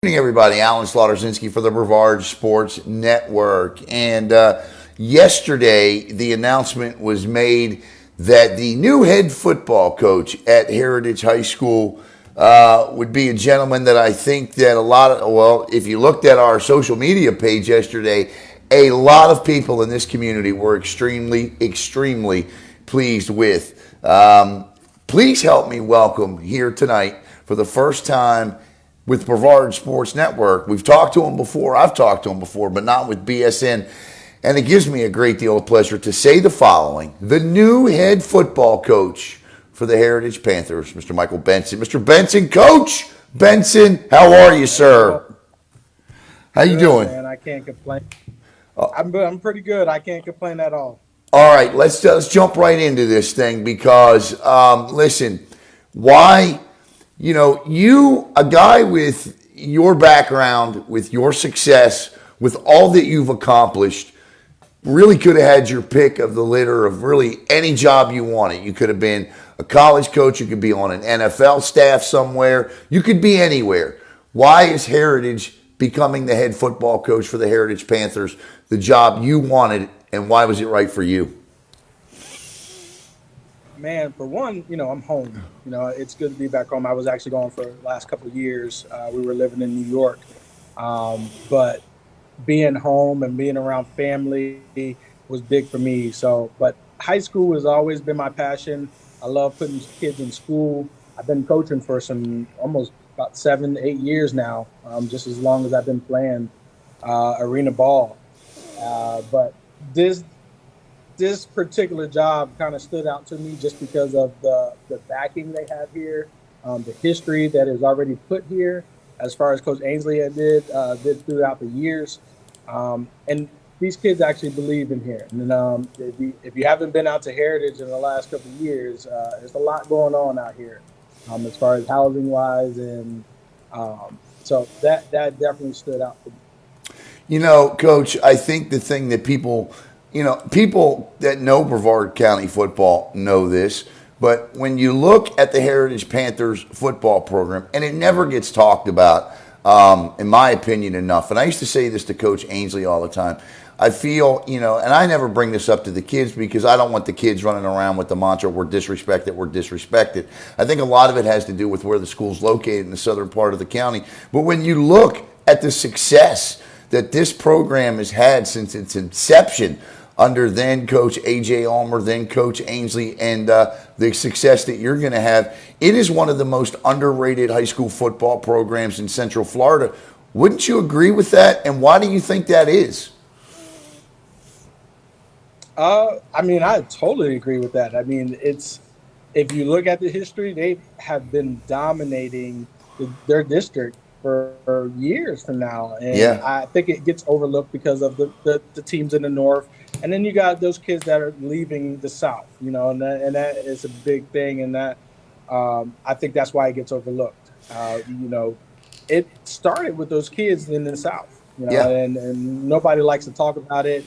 evening, everybody. Alan Slaughterzinski for the Brevard Sports Network. And yesterday, the announcement was made that the new head football coach at Heritage High School would be a gentleman that I think that if you looked at our social media page yesterday, a lot of people in this community were extremely, extremely pleased with. Please help me welcome here tonight for the first time with Brevard Sports Network. We've talked to him before. I've talked to him before, but not with BSN. And it gives me a great deal of pleasure to say the following. The new head football coach for the Heritage Panthers, Mr. Mykel Benson. Mr. Benson, Coach Benson, how are you, sir? How you doing? Man, I can't complain. I'm pretty good. I can't complain at all. All right, let's jump right into this thing because, listen, why, you, a guy with your background, with your success, with all that you've accomplished, really could have had your pick of the litter of really any job you wanted. You could have been a college coach. You could be on an NFL staff somewhere. You could be anywhere. Why is Heritage becoming the head football coach for the Heritage Panthers the job you wanted, and why was it right for you? Man, for one, I'm home. It's good to be back home. I was actually gone for the last couple of years. We were living in New York. But being home and being around family was big for me. But high school has always been my passion. I love putting kids in school. I've been coaching for almost about 7, 8 years now, just as long as I've been playing arena ball. But this particular job kind of stood out to me just because of the backing they have here, the history that is already put here, as far as Coach Ainsley did throughout the years. And these kids actually believe in here. And if you haven't been out to Heritage in the last couple of years, there's a lot going on out here as far as housing wise. And so that definitely stood out for me. Coach, I think the thing that people that know Brevard County football know this, but when you look at the Heritage Panthers football program, and it never gets talked about, in my opinion, enough. And I used to say this to Coach Ainsley all the time. I feel, and I never bring this up to the kids because I don't want the kids running around with the mantra, we're disrespected, we're disrespected. I think a lot of it has to do with where the school's located in the southern part of the county. But when you look at the success that this program has had since its inception, under then Coach A.J. Ulmer, then Coach Ainsley, and the success that you're going to have. It is one of the most underrated high school football programs in Central Florida. Wouldn't you agree with that? And why do you think that is? I totally agree with that. If you look at the history, they have been dominating their district for years from now. And yeah. I think it gets overlooked because of the teams in the north. And then you got those kids that are leaving the South, and that is a big thing. And that I think that's why it gets overlooked. It started with those kids in the South, and nobody likes to talk about it.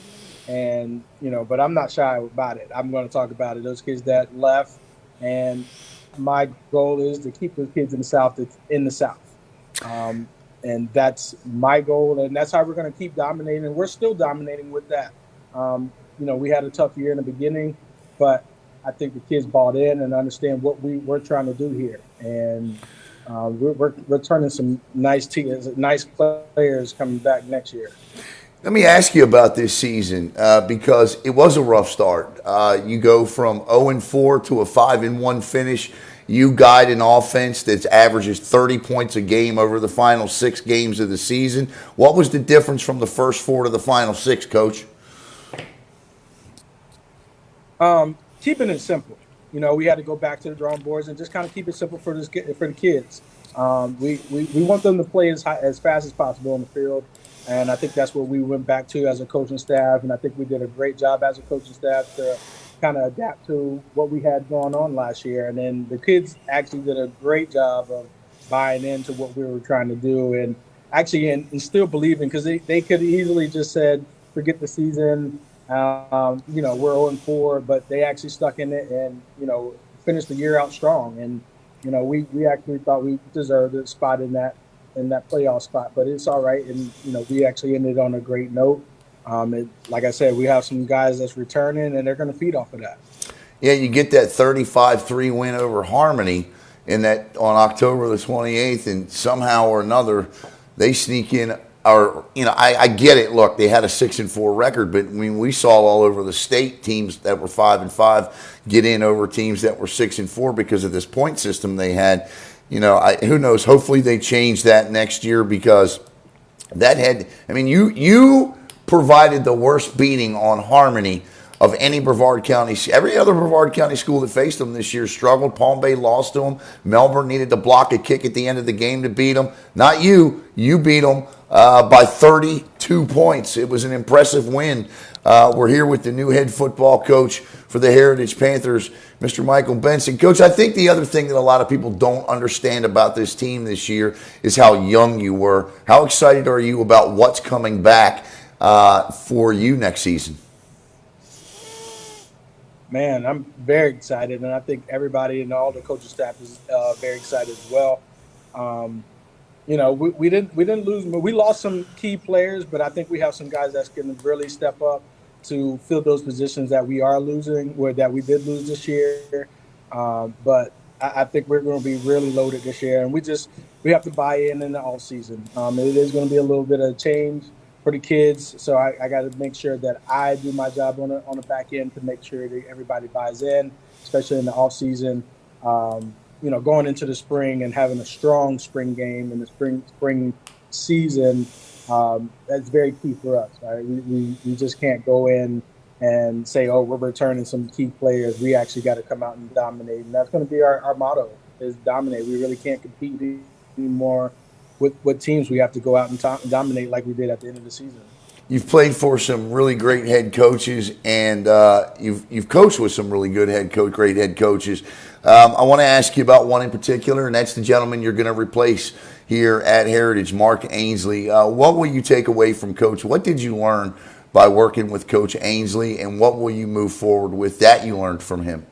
And, but I'm not shy about it. I'm going to talk about it. Those kids that left, and my goal is to keep those kids in the South that's in the South. And that's my goal, and that's how we're going to keep dominating. And we're still dominating with that. We had a tough year in the beginning, but I think the kids bought in and understand what we're trying to do here. And we're turning some nice players coming back next year. Let me ask you about this season because it was a rough start. You go from 0-4 to a 5-1 finish. You guide an offense that averages 30 points a game over the final 6 games of the season. What was the difference from the first 4 to the final 6, Coach? Keeping it simple. We had to go back to the drawing boards and just kind of keep it simple for the kids. We want them to play as fast as possible on the field. And I think that's what we went back to as a coaching staff. And I think we did a great job as a coaching staff to kind of adapt to what we had going on last year. And then the kids actually did a great job of buying into what we were trying to do and actually and still believing, because they could easily just said, forget the season. We're 0-4, but they actually stuck in it and, finished the year out strong. And, we actually thought we deserved a spot in that in that playoff spot, but it's all right. And we actually ended on a great note. Like I said, we have some guys that's returning, and they're going to feed off of that. Yeah, you get that 35-3 win over Harmony in that on October the 28th, and somehow or another they sneak in. Or I get it. Look, they had a 6-4 record, but I mean, we saw all over the state teams that were 5-5 get in over teams that were 6-4 because of this point system they had. Who knows? Hopefully, they change that next year because that had. I mean, you provided the worst beating on Harmony of any Brevard County. Every other Brevard County school that faced them this year struggled. Palm Bay lost to them. Melbourne needed to block a kick at the end of the game to beat them. Not you. You beat them by 32 points. It was an impressive win. We're here with the new head football coach for the Heritage Panthers, Mr. Mykel Benson. Coach, I think the other thing that a lot of people don't understand about this team this year is how young you were. How excited are you about what's coming back for you next season? Man, I'm very excited, and I think everybody and all the coaching staff is very excited as well. Um, we didn't lose, but we lost some key players, but I think we have some guys that's going to really step up to fill those positions that we are losing, or that we did lose this year. But I think we're going to be really loaded this year, and we have to buy in the off season. It is going to be a little bit of change for the kids, so I got to make sure that I do my job on the back end to make sure that everybody buys in, especially in the off season. Going into the spring and having a strong spring game in the spring season, that's very key for us. Right? We just can't go in and say, oh, we're returning some key players. We actually got to come out and dominate, and that's going to be our motto: is dominate. We really can't compete anymore with teams. We have to go out and dominate like we did at the end of the season. You've played for some really great head coaches, and you've coached with some really good great head coaches. I want to ask you about one in particular, and that's the gentleman you're going to replace here at Heritage, Mark Ainsley. What will you take away from Coach? What did you learn by working with Coach Ainsley, and what will you move forward with that you learned from him?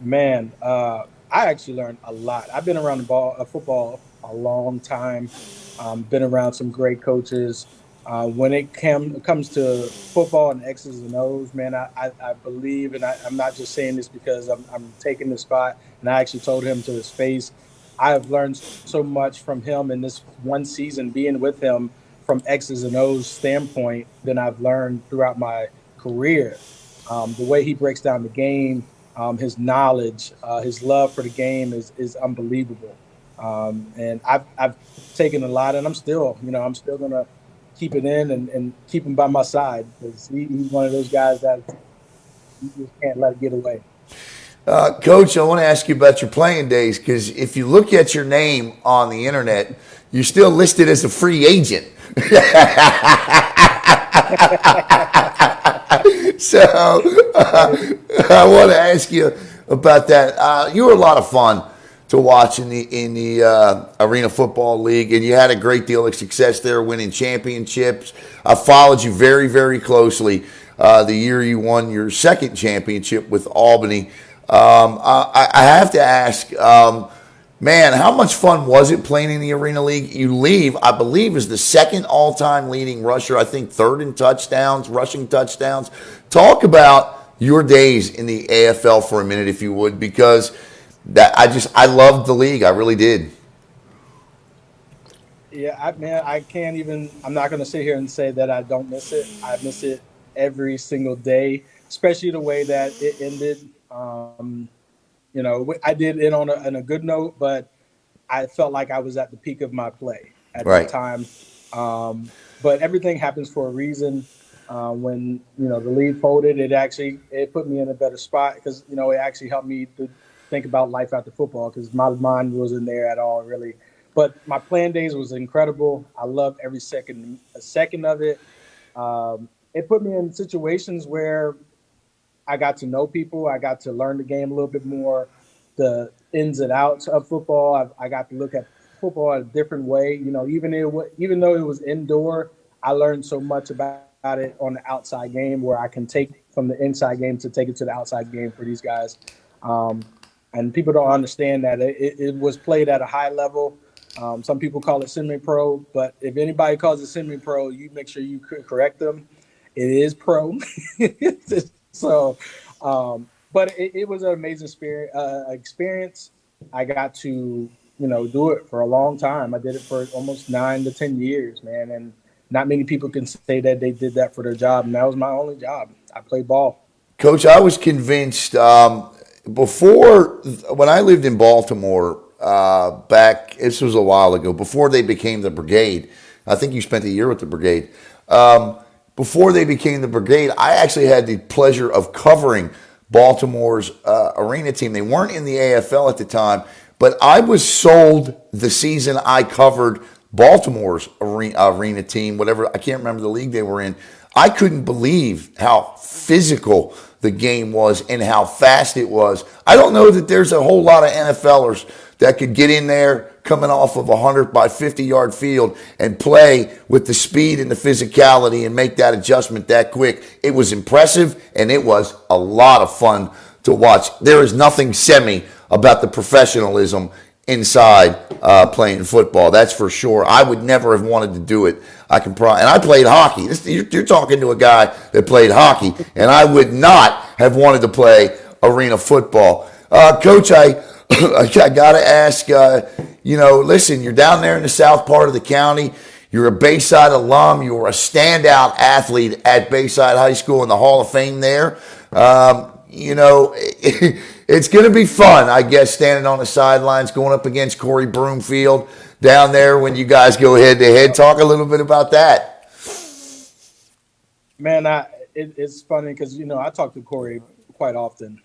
Man, I actually learned a lot. I've been around football a long time. Been around some great coaches. When comes to football and X's and O's, man, I believe, and I'm not just saying this because I'm taking the spot, and I actually told him to his face. I have learned so much from him in this one season being with him from X's and O's standpoint than I've learned throughout my career. The way he breaks down the game, his knowledge, his love for the game is unbelievable. And I've taken a lot, and I'm still gonna keep it in and keep him by my side because he's one of those guys that you just can't let it get away. Coach, I want to ask you about your playing days because if you look at your name on the internet, you're still listed as a free agent. So I want to ask you about that. You were a lot of fun to watch in the Arena Football League, and you had a great deal of success there, winning championships. I followed you very, very closely the year you won your second championship with Albany. I have to ask, man, how much fun was it playing in the Arena League? You leave, I believe, as the second all-time leading rusher. I think third in touchdowns, rushing touchdowns. Talk about your days in the AFL for a minute, if you would, because I loved the league. I really did. Yeah, man, I can't even. I'm not going to sit here and say that I don't miss it. I miss it every single day, especially the way that it ended. I did it on a good note, but I felt like I was at the peak of my play at that Right. time. But everything happens for a reason. When the league folded, it put me in a better spot because it actually helped me to think about life after football because my mind wasn't there at all really. But my playing days was incredible. I loved every second of it. It put me in situations where I got to know people. I got to learn the game a little bit more, the ins and outs of football. I got to look at football a different way. Even though it was indoor, I learned so much about it on the outside game where I can take from the inside game to take it to the outside game for these guys. Um, and people don't understand that it was played at a high level. Some people call it semi-pro, but if anybody calls it semi-pro, you make sure you correct them. It is pro. So, but it was an amazing experience. I got to, do it for a long time. I did it for almost 9 to 10 years, man. And not many people can say that they did that for their job. And that was my only job. I played ball. Coach, I was convinced before when I lived in Baltimore back. This was a while ago. Before they became the Brigade, I think you spent a year with the Brigade. Before they became the Brigade, I actually had the pleasure of covering Baltimore's arena team. They weren't in the AFL at the time, but I was sold the season I covered Baltimore's arena team, whatever, I can't remember the league they were in. I couldn't believe how physical the game was and how fast it was. I don't know that there's a whole lot of NFLers that could get in there coming off of a 100 by 50-yard field and play with the speed and the physicality and make that adjustment that quick. It was impressive, and it was a lot of fun to watch. There is nothing semi about the professionalism inside playing football. That's for sure. I would never have wanted to do it. And I played hockey. You're talking to a guy that played hockey, and I would not have wanted to play arena football. Coach, I got to ask, listen, you're down there in the south part of the county. You're a Bayside alum. You were a standout athlete at Bayside High School in the Hall of Fame there. It's going to be fun, I guess, standing on the sidelines, going up against Corey Broomfield down there when you guys go head-to-head. Talk a little bit about that. Man, it's funny because, I talk to Corey quite often.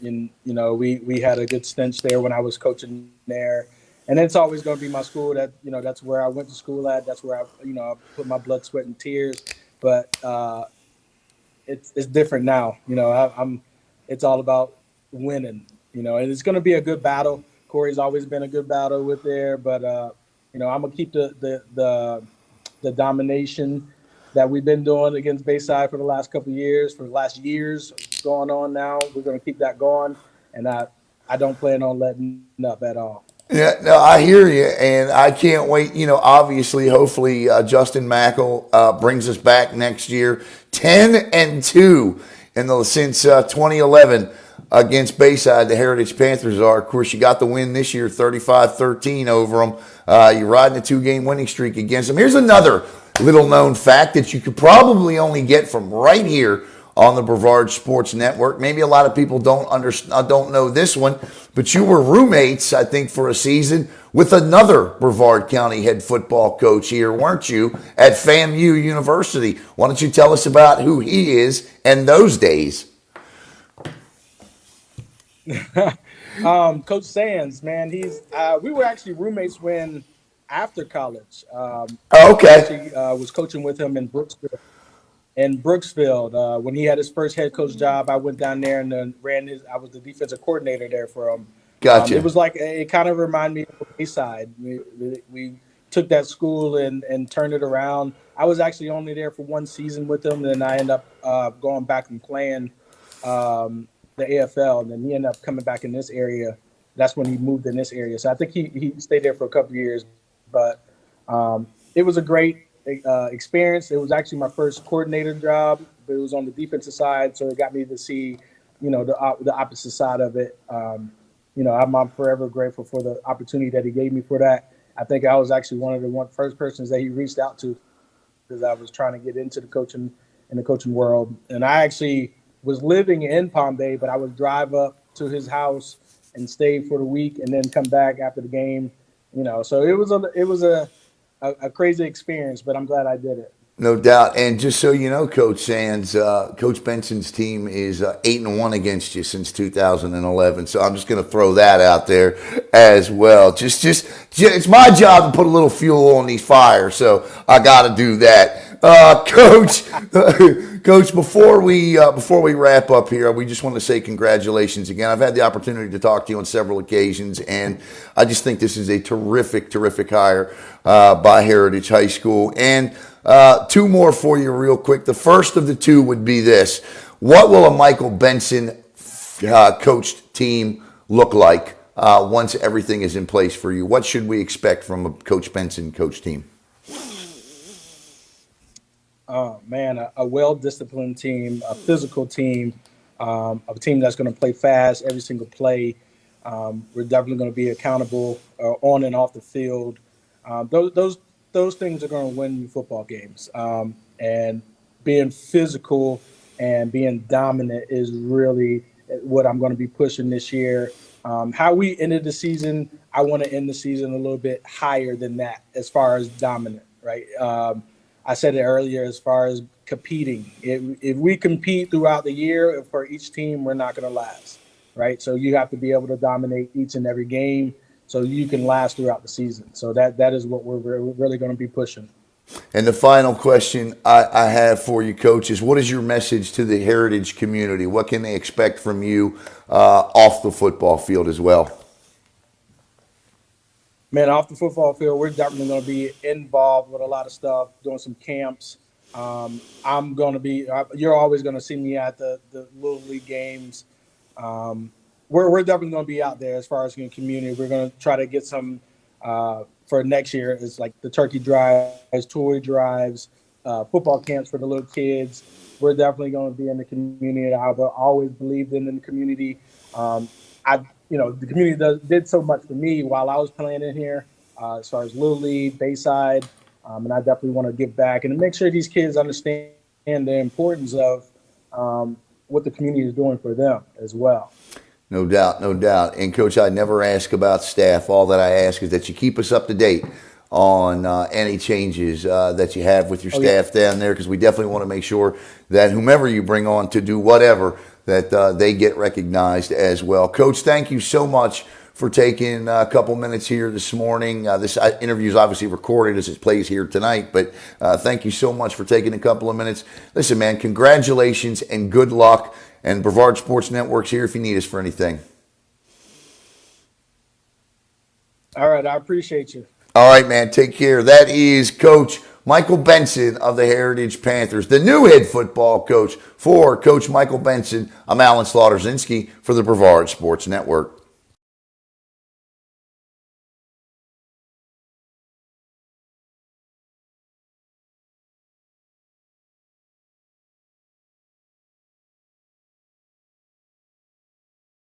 We had a good stench there when I was coaching there. And it's always going to be my school. That's where I went to school at. That's where I put my blood, sweat, and tears. But it's different now. It's all about winning. And it's going to be a good battle. Corey's always been a good battle with there, but I'm gonna keep the domination that we've been doing against Bayside for the last couple of years, for the last years going on now. We're gonna keep that going, and I don't plan on letting up at all. Yeah, no, I hear you, and I can't wait. Obviously, hopefully, Justin Mykel brings us back next year, 10-2 since 2011 against Bayside. The Heritage Panthers are. Of course, you got the win this year, 35-13 over them. You're riding a 2-game winning streak against them. Here's another little-known fact that you could probably only get from right here on the Brevard Sports Network. Maybe a lot of people don't know this one, but you were roommates, I think, for a season with another Brevard County head football coach here, weren't you, at FAMU University? Why don't you tell us about who he is and those days? Coach Sands, man, we were actually roommates after college. Okay. I was coaching with him in Brooksville. When he had his first head coach job, I went down there and then I was the defensive coordinator there for him. Gotcha. It was like, it kind of reminded me of Bayside. We took that school and turned it around. I was actually only there for one season with him, and then I ended up going back and playing the AFL, and then he ended up coming back in this area. That's when he moved in this area. So I think he stayed there for a couple of years, but it was a great experience. It was actually my first coordinator job, but it was on the defensive side, so it got me to see, the opposite side of it. I'm forever grateful for the opportunity that he gave me for that. I think I was actually one of the first persons that he reached out to because I was trying to get into the coaching world, and I actually was living in Palm Bay, but I would drive up to his house and stay for the week and then come back after the game. So it was a crazy experience, but I'm glad I did it. No doubt. And just so you know, Coach Sands, Coach Benson's team is 8-1 against you since 2011. So I'm just going to throw that out there as well. Just it's my job to put a little fuel on these fires, so I got to do that. Coach, before we wrap up here, we just want to say congratulations again. I've had the opportunity to talk to you on several occasions, and I just think this is a terrific hire by Heritage High School. And two more for you real quick. The first of the two would be this. What will a Mykel Benson coached team look like once everything is in place for you? What should we expect from a Coach Benson coach team? Man, a well-disciplined team, a physical team, a team that's going to play fast every single play. We're definitely going to be accountable on and off the field. Those things are going to win you football games. And being physical and being dominant is really what I'm going to be pushing this year. How we ended the season, I want to end the season a little bit higher than that as far as dominant, right? I said it earlier as far as competing. If we compete throughout the year for each team, we're not going to last, right? So you have to be able to dominate each and every game so you can last throughout the season. So that is what we're really going to be pushing. And the final question I have for you, Coach, is what is your message to the Heritage community? What can they expect from you off the football field as well? Man, off the football field, we're definitely going to be involved with a lot of stuff, doing some camps. I'm going to be, you're always going to see me at the Little League games. We're definitely going to be out there as far as the community. We're going to try to get some for next year. It's like the turkey drives, toy drives, football camps for the little kids. We're definitely going to be in the community. I've always believed in the community. The community did so much for me while I was playing in here, as far as Little League, Bayside, and I definitely want to give back and make sure these kids understand the importance of what the community is doing for them as well. No doubt, no doubt. And Coach, I never ask about staff. All that I ask is that you keep us up to date on any changes that you have with your staff down there, because we definitely want to make sure that whomever you bring on to do whatever, that they get recognized as well. Coach, thank you so much for taking a couple minutes here this morning. This interview is obviously recorded as it plays here tonight, but thank you so much for taking a couple of minutes. Listen, man, congratulations and good luck. And Brevard Sports Network's here if you need us for anything. All right, I appreciate you. All right, man, take care. That is Coach Mykel Benson of the Heritage Panthers, the new head football coach for Coach Mykel Benson. I'm Alan Slaughter-Zinski for the Brevard Sports Network.